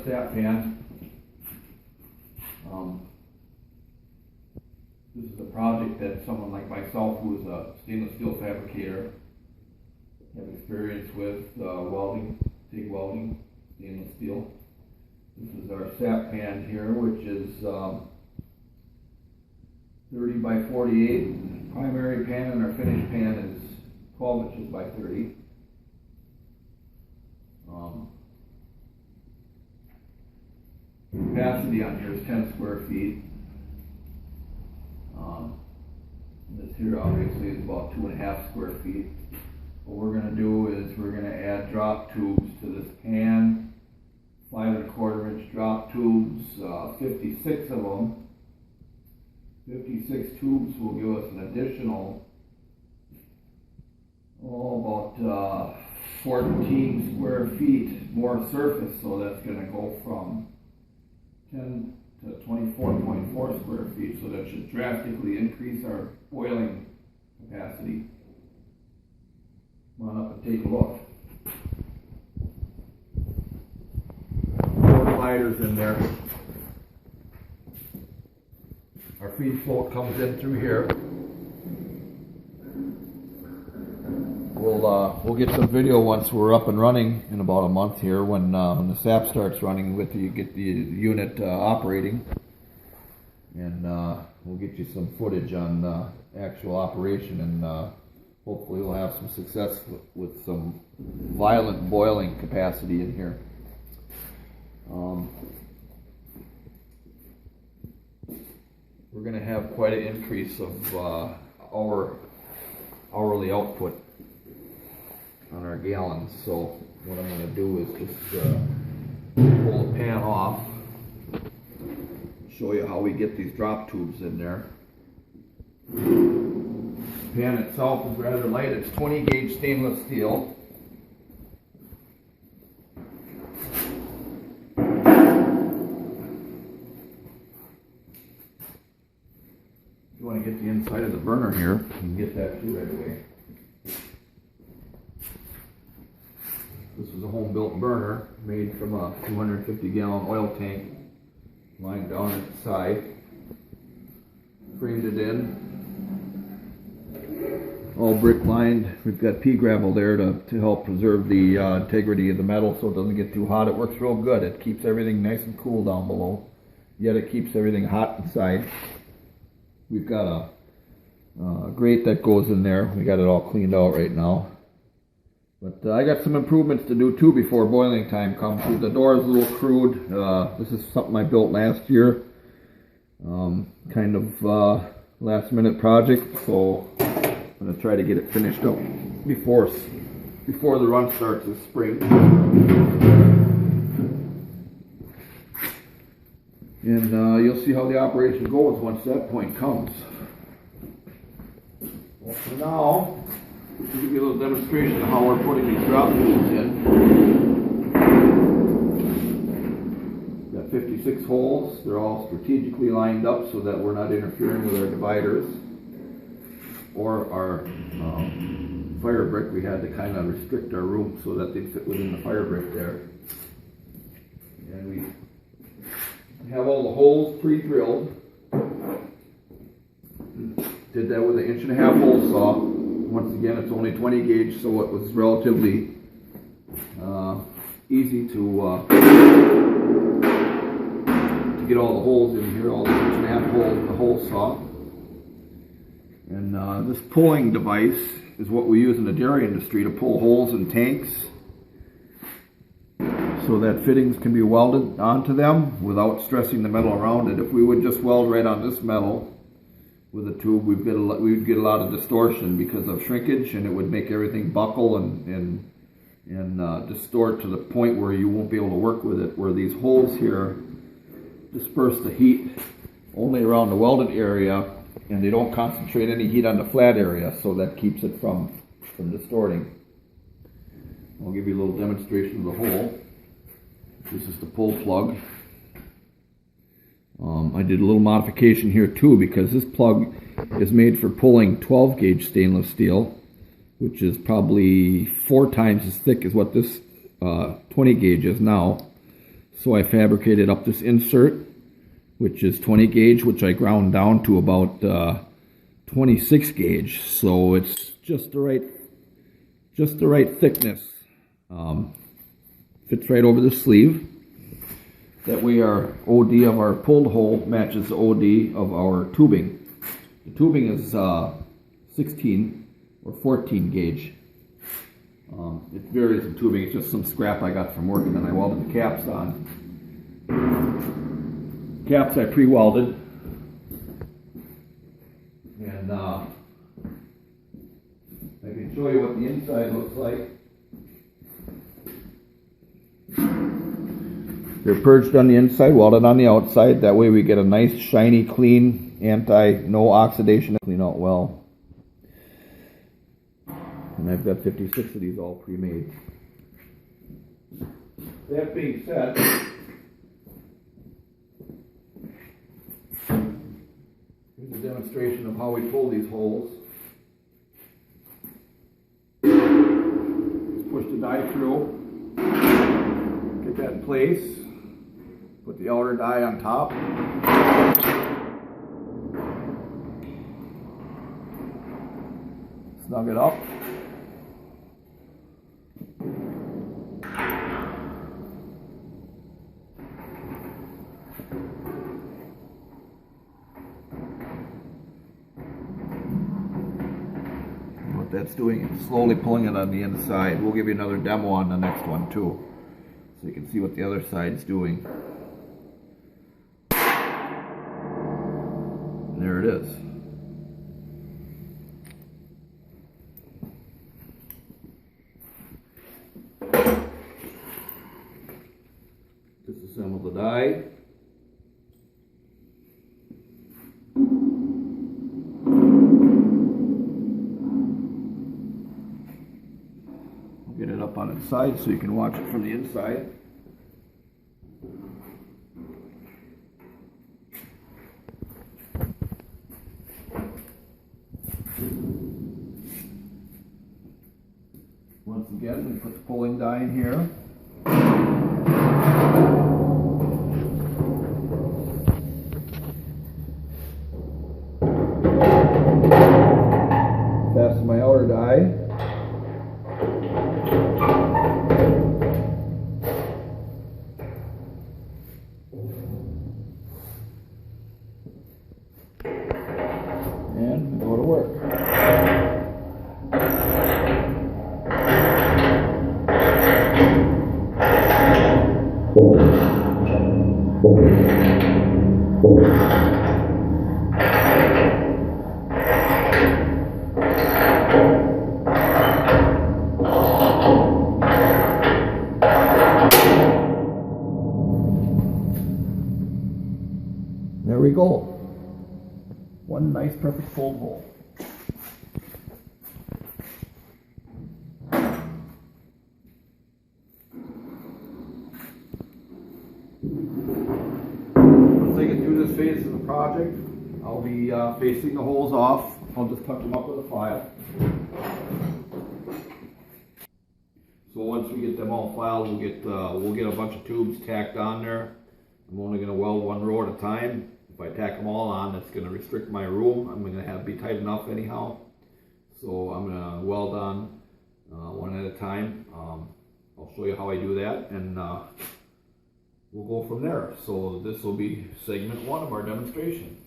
our sap pan. This is a project that someone like myself, who is a stainless steel fabricator, have experience with welding, TIG welding, stainless steel. This is our sap pan here, which is 30 by 48 primary pan, and our finish pan is 12 inches by 30. Capacity on here is 10 square feet. This here obviously is about 2.5 square feet. What we're going to do is we're going to add drop tubes to this pan, 5 1/4 inch drop tubes, 56 of them. 56 tubes will give us an additional, about 14 square feet more surface, so that's going to go from 10 to 24.4 square feet, so that should drastically increase our boiling capacity. Come on up and take a look. 4 gliders in there. Our feed float comes in through here. We'll get some video once we're up and running in about a month here, when the sap starts running, with you get the unit operating, and we'll get you some footage on actual operation, and hopefully we'll have some success with some violent boiling capacity in here. We're going to have quite an increase of hourly output on our gallons. So what I'm going to do is just pull the pan off, show you how we get these drop tubes in there. The pan itself is rather light. It's 20 gauge stainless steel. If you want to get the inside of the burner here, you can get that too right away. This is a home-built burner made from a 250-gallon oil tank lying down at the side. Framed it in, all brick lined. We've got pea gravel there to help preserve the integrity of the metal so it doesn't get too hot. It works real good. It keeps everything nice and cool down below, yet it keeps everything hot inside. We've got a grate that goes in there. We got it all cleaned out right now. But I got some improvements to do too before boiling time comes. The door is a little crude. This is something I built last year. Kind of last minute project, so I'm going to try to get it finished up before the run starts this spring. And you'll see how the operation goes once that point comes. Well, for now, to give you a little demonstration of how we're putting these drop tubes in. Got 56 holes. They're all strategically lined up so that we're not interfering with our dividers or our fire brick. We had to kind of restrict our room so that they fit within the fire brick there. And we have all the holes pre-drilled. Did that with an 1.5 inch hole saw. Once again, it's only 20 gauge, so it was relatively easy to get all the holes in here, all the 1.5 holes in the hole saw. And this pulling device is what we use in the dairy industry to pull holes in tanks so that fittings can be welded onto them without stressing the metal around it. If we would just weld right on this metal with a tube, we'd get a lot of distortion because of shrinkage, and it would make everything buckle and distort to the point where you won't be able to work with it. Where these holes here disperse the heat only around the welded area, and they don't concentrate any heat on the flat area, so that keeps it from distorting. I'll give you a little demonstration of the hole. This is the pull plug. I did a little modification here too, because this plug is made for pulling 12 gauge stainless steel, which is probably 4 times as thick as what this 20 gauge is now. So I fabricated up this insert, which is 20 gauge, which I ground down to about 26 gauge. So it's just the right thickness. Fits right over the sleeve. That way our OD of our pulled hole matches the OD of our tubing. The tubing is 16 or 14 gauge. It varies in tubing. It's just some scrap I got from work, and then I welded the caps on. Caps I pre-welded. And I can show you what the inside looks like. They're purged on the inside, welded on the outside. That way we get a nice, shiny, clean, no oxidation. Clean out well. And I've got 56 of these all pre-made. That being said, here's a demonstration of how we pull these holes. Just push the die through, get that in place, put the outer die on top. Snug it up. What that's doing is slowly pulling it on the inside. We'll give you another demo on the next one too, so you can see what the other side's doing. And there it is. Disassemble the die. Get it up on its side so you can watch it from the inside. Once again, we put the pulling die in here. Fasten my outer die. And go to work. There we go. One nice perfect fold hole. Once I get through this phase of the project, I'll be facing the holes off. I'll just touch them up with a file. So once we get them all filed, we'll get a bunch of tubes tacked on there. I'm only going to weld one row at a time. If I tack them all on, it's going to restrict my room. I'm going to have to be tight enough anyhow. So I'm going to weld on one at a time. I'll show you how I do that, and we'll go from there. So this will be segment one of our demonstration.